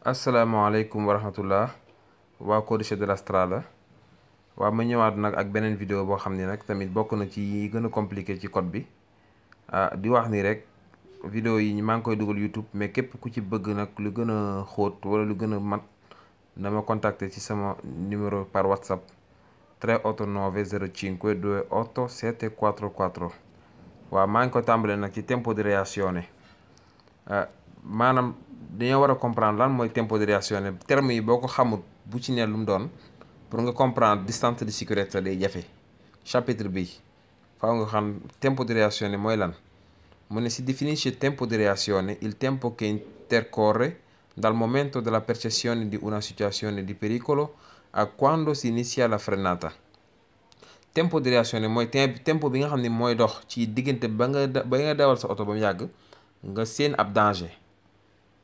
asalaamaaleykum wa rahmatullah waa Codice de la Strada waaw ma ñëwaat nag ak beneen vidéo boo xam ne nag tamit bokk na ci yi gën a compliqué ci code bi di wax ni rek vidéo yi maa ngi koy dugal YouTube mais képp ku ci bëgg nag lu gën a xóot wala lu gën a mat na ma contacter ci sama numéro par WhatsApp 38905287444 waaw maa ngi ko tàmbalee nag ci tempo di reazione maanaam dañoo war a comprendre lan mooy tempo di reazione terme yi boo ko xamul bu ci ne lu mu doon pour nga comprendre distance di sicurezza day jafe chapitre bi faaw nga xam tempo di reazione mooy lan mu ne si definisce tempo di reazione il tempo che intercorre dal momento della percezione di una situazione di pericolo a quando si inizia la frenata. Tempo di reazione mooy tempo bi nga xam ne mooy dox ci diggante ba nga dawal sa oto ba mu yàgg nga seen ab danger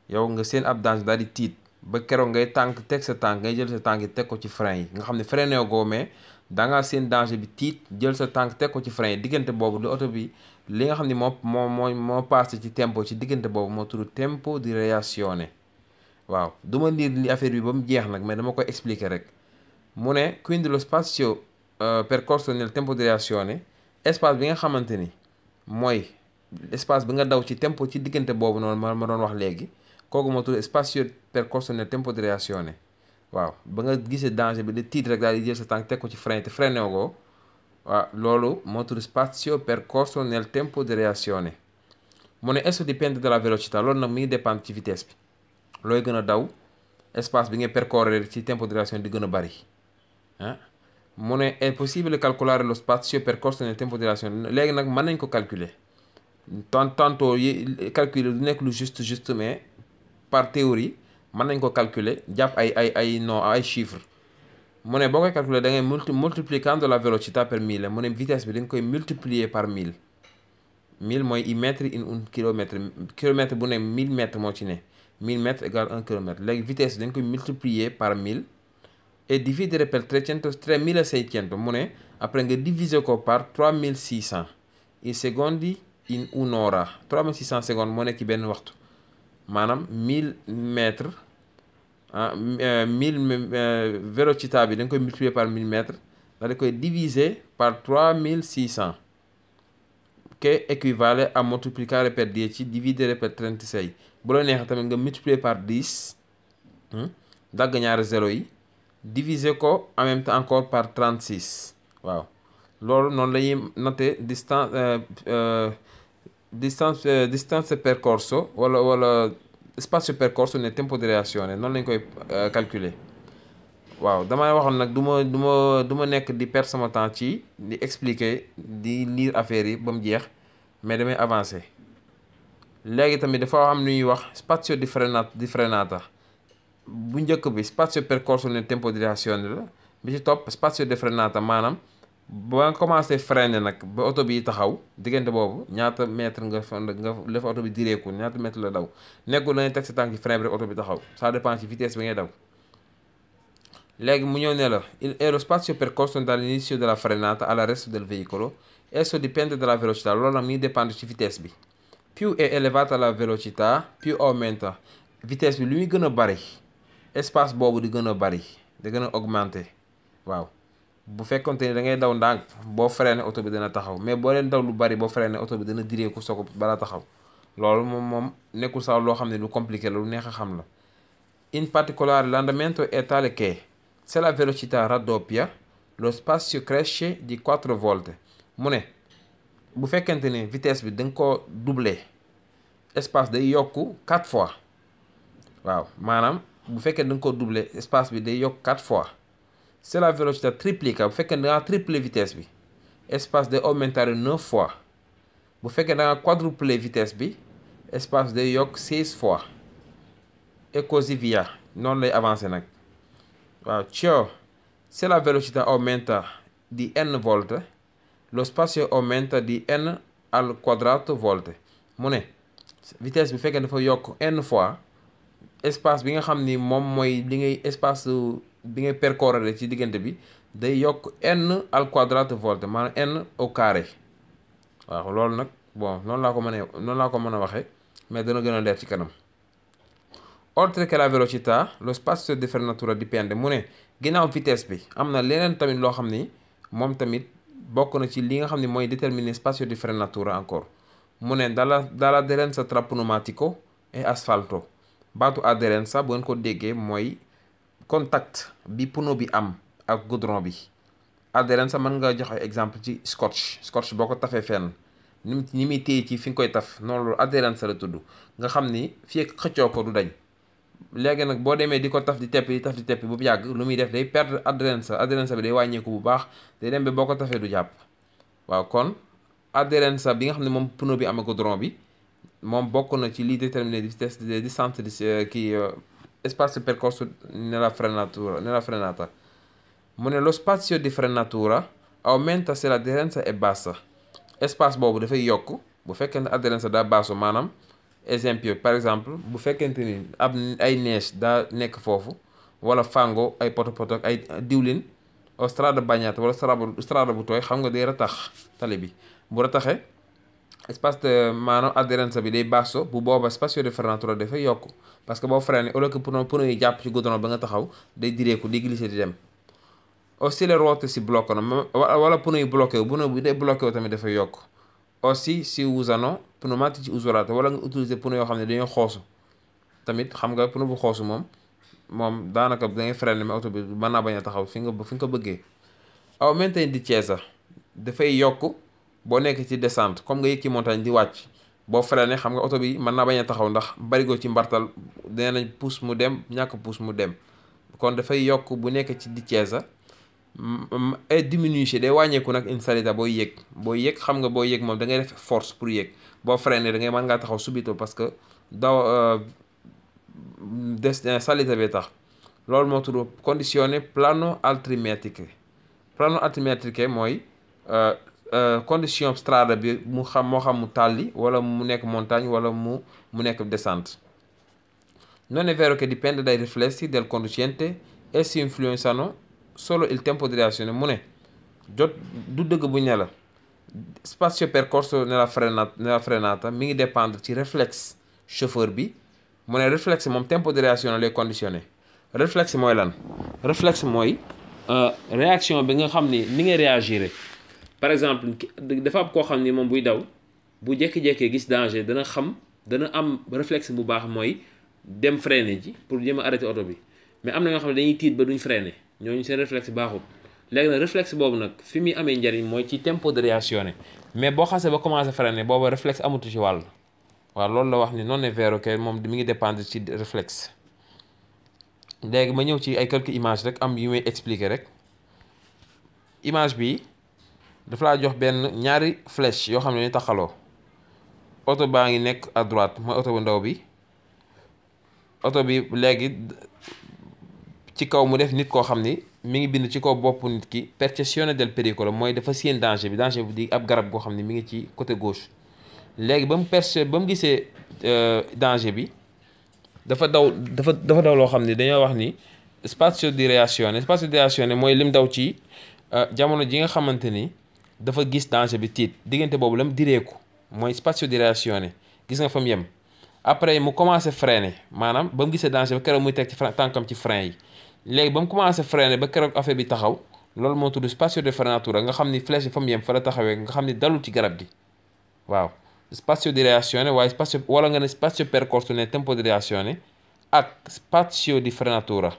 yow nga seen ab danger daal di tiit ba keroog ngay teg sa tànk ngay jël sa tànk yi teg ko ci frein yi nga xam ne freiné goo mais dangaa seen danger bi tiit jël sa tànk teg ko ci frein yi diggante boobu di oto bi li nga xam ne moo passé ci tempo ci diggante boobu moo tudd tempo di reazione. waaw du ma lire li affaire bi ba mu jeex nag mais dama koy expliquer rek mu ne quindi lo spazio percorso nel tempo di reazione espace bi nga xamante ni mooy espace bi nga daw ci tempo ci diggante boobu noonu ma doon wax léegi kooku moo tudd spazio percorso nel tempo di reazione. waaw ba nga gisee danger bi di tiit rek daal di jël sa tànk teg ko ci frein te freiné ko waaw loolu moo tudd spazio percorso nel tempo di reazione. mu ne esso dipende dalla velocità loolu nag mi ngi dépendre ci vitesse bi. looy gën a daw espace bi ngay percorrere ci tempo di reazione di gën a bari mu ne è possibile calcolare lo spazio percorso nel tempo di reazione léegi nag mën nañ ko calculer tantôt calculer du nekk lu juste mais par théorie mën nañ ko calculer jàpp ay chiffres mu ne boo koy calculer da ngay moltiplicando la velocità per 1000 mu ne vitesse bi da nga koy multiplier par 1000 mooy i mètres in un kilomètre bu ne 1000 mètres moo ci ne 1000 mètres égale 1 kilomètre léegi vitesse bi dañ koy multiplier par 1000 et dividere per 3600 mu ne après nga diviser ko par 3600 i secondi in un'ora 3600 secondes moo nekk ci benn waxtu maanaam 1000 mètres 1000 velocità bi dañ koy multiplier par 1000 mètres daal di koy diviser par 3600 che equivale a moltiplicare per 10 dividere per 36 bu la neexee tamit nga multiplier par 10 dagg ñaari zéro yi diviser ko en même temps encore par 36 waaw loolu noonu la ñuy noter distance percorso wala spazio percorso nel tempo di reazione noonu lañ koy calculer waaw damay waxoon nag du ma nekk di perdre sama temps ci di expliquer di lire affaire yi ba mu jeex mais damay avancer léegi tamit dafa am lu ñuy wax spazio di frenata bu njëkk bi spazio percorso nel tempo di reazione la bi ci topp spazio di frenata maanaam ba nga commencé freiner nag ba oto bi taxaw diggante boobu ñaata mètre nga dafa oto bi direeku ñaata mètre la daw nekkul lañuy teg sa tànk ci frein bi rek oto bi taxaw ça dépend ci vitesse bi ngay daw. léegi mu ñëw ne la è lo spazio percorso dall'inizio della frenata all'arresto del veicolo esso dipende dalla velocità loolu nag mi ngi dépendre ci vitesse bi più è elevata la velocità più aumenta vitesse bi lu muy gën a bari espace boobu di gën a bari di gën a augmenter waaw bu fekkonte ni da ngay daw ndànk boo freiné oto bi dana taxaw mais boo leen daw lu bari boo freiné oto bi dana direeku soo ko balaa taxaw loolu moom nekkul sax loo xam ne lu compliqué la lu neex a xam la in particolare l'andamento è tale che se la velocità raddoppia lo spazio cresce di 4 volte mu ne bu fekkente ne vitesse bi da nga ko doubler espace day yokku 4 fois waaw maanaam bu fekkee da nga ko doubler espace bi day yokk 4 fois se la velocità triplica bu fekkee da nga tripler vitesse bi espace day aumentare 9 fois bu fekkee da nga quadrupler vitesse bi espace day yokk 16 fois et così via noonu lay avancer nag. waaw cioè se la velocità aumenta di n volte lo spazio aumenta di n al quadrato volte mu ne vitesse bi fekkee dafa yokk n fois espace bi nga xam ni moom mooy li ngay espace bi ngay percorrere ci diggante bi day yokk n al quadrato volte maanaam n au carré waaw loolu nag bon noonu laa ko mën a waxee mais dana gën a leer ci kanam oltre che la velocità lo spazio di frenatura dipende mu ne ginnaaw vitesse bi am na leneen tamit loo xam ni moom tamit bokk na ci li nga xam ni mooy déterminer spazio di frenatura encore mu ne dall'aderenza tra pneumatico e asfalto baatu aderenza bu ngeen ko déggee mooy contact bi pneu bi am ak goudron bi. aderenza mën nga joxe exemple ci scotch boo ko tafee fenn ni muy téye ci fi nga koy taf noonu loolu aderenza la tudd nga xam ni fii ak xëccoo ko du dañ. léegi nag boo demee di ko taf di teppi bu yàgg lu muy def day perdre adhérence bi day wàññeeku bu baax day dem ba boo ko tafee du jàpp waaw kon adhérence bi nga xam ne moom pneu bi am goudron bi moom bokk na ci liy déterminer vitesse di distance di spazio percorso nella frenata mu ne lo spazio di frenatura aumenta se l'adherenza è bassa espace boobu dafay yokk bu fekkee ne adhérence daa basso maanaam exemple par exemple bu fekkente ni ay neige daa nekk foofu wala fango ay poto ak ay diwlin o strada bagnata wala strada bu tooy xam nga day ratax tali bi bu rataxee espace de maanaam adhérence bi day basso bu booba spazio di frenatura dafay yokk parce que boo freiné au lieu que pneu yi jàpp ci goudron ba nga taxaw day direeku di glisser di dem aussi les ruote si bloccano wala pneu yi bloqué wu pneu bi day bloqué wu tamit dafay yokk aussi si usano pneumatici usurati wala nga utiliser pneu yoo xam ne dañoo xoosu tamit xam nga pneu bu xoosu moom daanaka da ngay freiner mais oto bi mën naa bañ a taxaw fi nga ko bëggee. aumenta in discesa dafay yokk boo nekk ci descente comme nga yëg ci montagne di wàcc boo freiner xam nga oto bi mën naa bañ a taxaw ndax barigo ci mbartal dina nañ pousse mu dem ñàkk pousse mu dem kon dafay yokk bu nekk ci discesa et diminuer day wàññeeku nag in salita booy yéeg xam nga booy yéeg moom da ngay def force pour yéeg boo freiné da ngay mën ngaa taxaw subito parce que salita bi tax loolu moo tudd condizione plano altimetriche mooy condition strada bi moo xam mu tàlli wala mu nekk montagne wala mu nekk descente. Non è vero che dipende dai riflessi del conducente e si influenzano solo il tempo di reazione mu ne du dëgg bu ne la spazio percorso nella frenata mi ngi dépendre ci réflexe chauffeur bi mu ne réflexe moom tempo di reazione lay conditionné réflexe mooy lan réflexe mooy réaction bi nga xam ni ngay réagir par exemple dafa am koo xam ni moom buy daw bu jékki-jékkee gis danger dana am réflexe bu baax mooy dem freiner ji pour jéem a arrêter oto bi mais am na ñoo xam ne dañuy tiit ba duñ freiner ñooñu seen réflexe baaxul léegi nag réflexe boobu nag fi muy amee njariñ mooy ci tempo de reazione mais boo xasee ba commencé freiner booba réflexe amatu ci wàll waaw loolu la wax ni non è vero que moom mi ngi dépendre ci réflexe. léegi ma ñëw ci ay quelques images rek am yu may expliquer rek image bi dafa laa jox benn ñaari flèche yoo xam ne ni taxaloo oto baa ngi nekk à droite mooy oto bu ndaw bi oto bi léegi ci kaw mu def nit koo xam ni mi ngi bind ci kaw bopp nit ki percezione del pericolo mooy dafa séen danger bi di ab garab goo xam ni mi ngi ci côté gauche léegi ba mu gisee danger bi dafa daw loo xam ni dañoo wax ni spazio di reazione mooy lim daw ci jamono ji nga xamante ni dafa gis danger bi tiit diggante boobu lam direeku mooy spazio di reazione gis nga fa mu yem après mu commencé freiner maanaam ba mu gisee danger ba keroog muy teg ci tànkam ci frein yi léegi ba mu commencé freiner ba keroog affaire bi taxaw loolu moo tudd spazio di frenatura nga xam ni flèche bi fa mu yem fa la taxawee nga xam ni dalul ci garab gi waaw spazio di reazione waaye wala nga ne spazio percorso nel tempo di reazione ak spazio di frenatura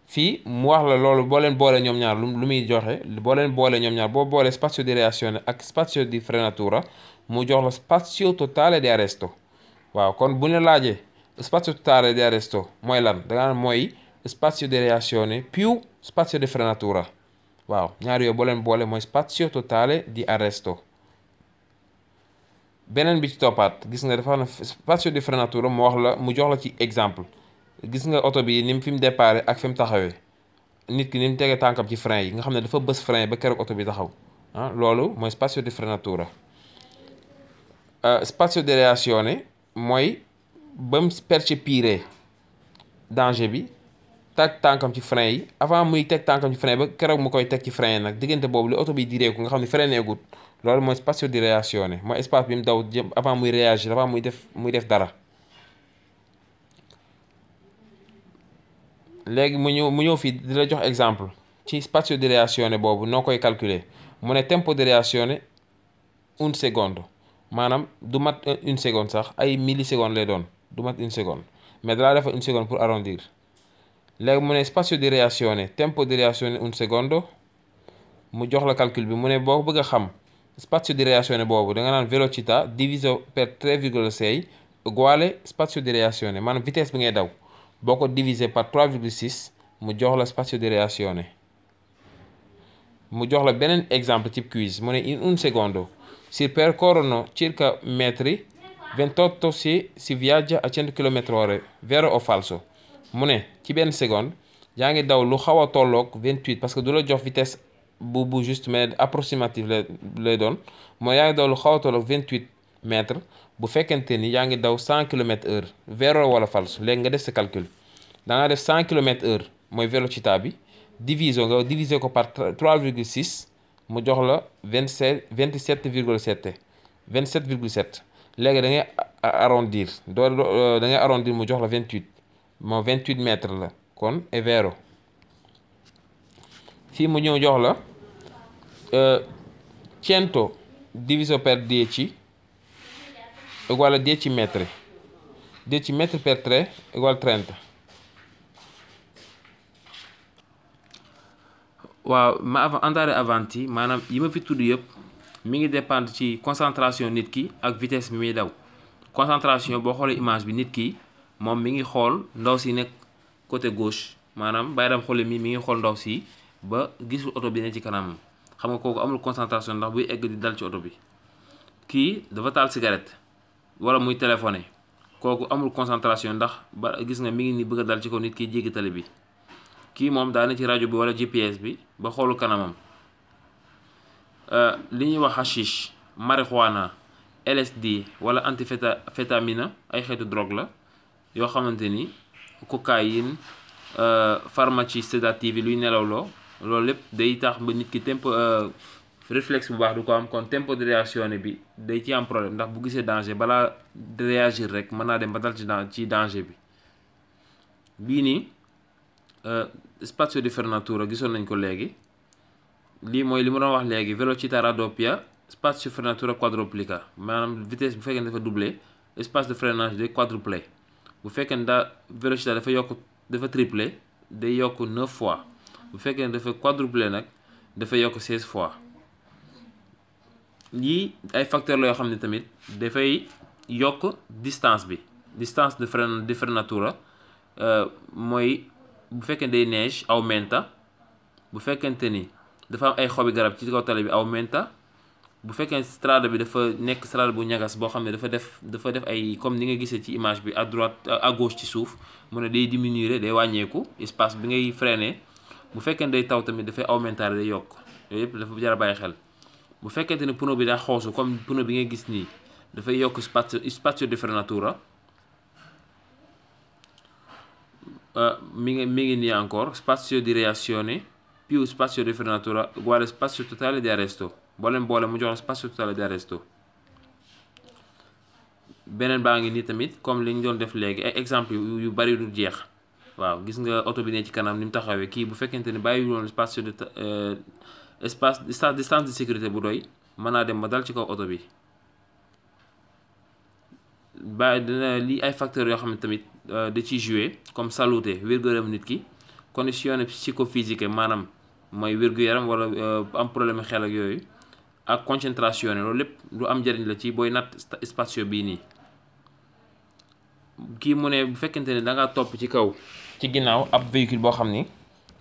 fii mu wax la loolu boo leen boole ñoom ñaar lu muy joxe boo leen boole ñoom ñaar boo boole spazio di reazione ak spazio di frenatura mu jox la spazio totale di arresto waaw kon bu ñu laajee spazio totale di arresto mooy lan da nga mooy spazio di reazione più spazio di frenatura waaw ñaar yooyu boo leen boole mooy spazio totale di arresto. beneen bi ci toppaat gis nga dafa na spazio di frenatura mu jox la ci exemple gis nga oto bi ni fi mu départ ak fi mu taxawee nit ki ni mu tegee tànkam ci frein yi nga xam ne dafa bës frein ba keroog oto bi taxaw loolu mooy spazio di frenatura. Spazio di reazione mooy ba mu percepire danger bi teg tànkam ci frein yi avant muy teg tànkam ci frein ba keroog mu koy teg ci frein nag diggante boobu li oto bi direeku nga xam ne freiné gut loolu mooy spazio di reazione mooy espace bi mu daw jëm avant muy réagir avant muy def dara léegi mu ñëw fii di la jox exemple ci spazio di reazione boobu noo koy calculer mu ne tempo di reazione 1 secondo maanaam du mat 1 seconde sax ay millisecondes lay doon du mat 1 seconde mais dalaa defa 1 seconde pour arrondir léegi mu ne spazio di reazione tempo di reazione 1 secondo mu jox la calcul bi mu ne boo bëgg a xam spazio di reazione boobu da nga naan velocità diviso per 3,6 uguale spazio di reazione maanaam vitesse bi ngay daw boo ko diviser par 3,6 mu jox la spazio di reazione. mu jox la beneen exemple type quiz mu ne in 1 secondo si percorrono circa metri 28 si viaggia a 100 km/h vero o falso mu ne ci benn seconde yaa ngi daw lu xaw a tolloog 28 parce que du la jox vitesse bu juste mais approximative lay doon mooy yaa ngi daw lu xaw a tolloog 28 mètres bu fekkente ni yaa ngi daw 100 km/h vero wala falso léegi nga def sa calcul da nga def 100 km/h mooy velocità bi diviser ko par 3,6 mu jox la 27,7 léegi da ngay arrondir da ngay arrondir mu jox la 28 moo 28 mètres la kon è vero fii mu ñëw jox la 100 diviso per 10 uguale 10 metri 10 metri per 3 uguale 30. waaw ma andare avanti maanaam yi ma fi tudd yëpp mi ngi dépendre ci concentration nit ki ak vitesse bi muy daw concentration boo xoolee image bi nit ki moom mi ngi xool ndaw si nekk côté gauche maanaam bàyyi dam xoole mi ngi xool ndaw si ba gisul oto bi ne ci kanam xam nga kooku amul concentration ndax buy egg di dal ci oto bi. kii dafa taal cigarette wala muy téléphoné kooku amul concentration ndax ba gis nga mi ngi ni bëgg a dal ci kaw nit ki jéggi tali bi. kii moom daa ne ci rajo bi wala GPS bi ba xoolu kanamam li ñuy wax hashish marijuana LSD wala antimphétamine ay xeetu drogue la yoo xamante ni cocaïne pharmacie sédative luy nelawloo loolu lépp day tax ba nit ki tempo réflexe bu baax du ko am kon tempo de réaction bi day ci am problème ndax bu gisee danger balaa de réagir rek mën naa dem ba dal ci danger bi. bii nii spazio di frenatura gisoon nañ ko léegi lii mooy li ma doon wax léegi velocità raddoppia spazio di frenatura quadruplica maanaam vitesse bu fekkee ne dafa doublé espace de freinage day quadruplé bu fekkee ne velocità dafa triplé day yokk 9 fois bu fekkee ne dafa quadruplé nag dafa yokk 16 fois lii ay facteurs la yoo xam ne tamit dafay yokk distance de frenatura mooy bu fekkee day neige aumenta bu fekkente ni dafa am ay xobi garab ci kaw tali bi aumenta bu fekkee strada bi dafa nekk strada bu ñagas boo xam ne dafa def ay comme ni nga gisee ci image bi à droite à gauche ci suuf mu ne day diminuer day wàññeeku espace bi ngay freiner bu fekkee day taw tamit dafay aumentare day yokk yooyu yëpp dafa jar a bàyyi xel bu fekkente ni pneu bi daa xoosu comme pneu bi ngay gis nii dafay yokk spazio di frenatura mi ngi nii encore spazio di reazione più spazio di frenatura uguale spazio totale di arresto boole mu jox la spazio totale di arresto. beneen baa ngi nii tamit comme li ñu doon def léegi ay exemple yu bari du jeex waaw gis nga oto bi ne ci kanam ni mu taxawee kii bu fekkente ni bàyyi woon spazio de distance de sécurité bu doy mën naa dem ba dal ci kaw oto bi. dina lii ay facteurs yoo xam ne tamit da ciy jouer comme salute wér-gu-yaram nit ki condizione psicofisiche maanaam mooy wér-gu-yaram wala am problème xel ak yooyu ak concentration loolu lépp lu am njëriñ la ci booy natt spatio bii nii. kii mu ne bu fekkente ne da ngaa topp ci kaw ci ginnaaw ab véhicule boo xam ni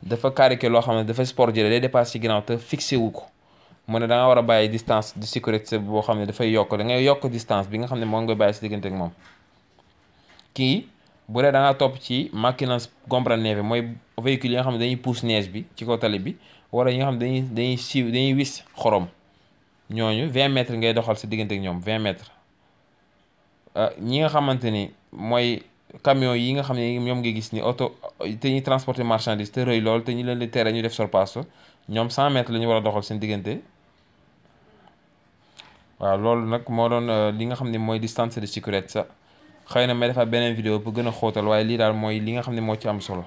dafa carré loo xam ne dafa sport jële day dépassé ci ginnaaw te fixé wu ko mu ne da nga war a bàyyi distance de sécurité boo xam ne dafay yokk da ngay yokk distance bi nga xam ne moom nga bàyyi si diggante ak moom. kii bu dee da ngaa topp ci macchina gombra neve mooy véhicule yi nga xam ne dañuy pousse neige bi ci kaw tali bi wala yi nga xam ne dañuy wis xorom ñooñu 20 mètres ngay doxal si diggante ak ñoom 20 mètres. ñi nga xamante ni mooy camion yi nga xam ne ñoom nga gis ni oto te ñuy transporter marchandise te rëy lool te ñu leen di tere ñu def sorpasso ñoom 100 mètres la ñu war a doxal seen diggante. waaw loolu nag moo doon li nga xam ne mooy distance de sécurité sa xëy na may defaat beneen vidéo pour gën a xóotal waaye lii daal mooy li nga xam ne moo ci am solo.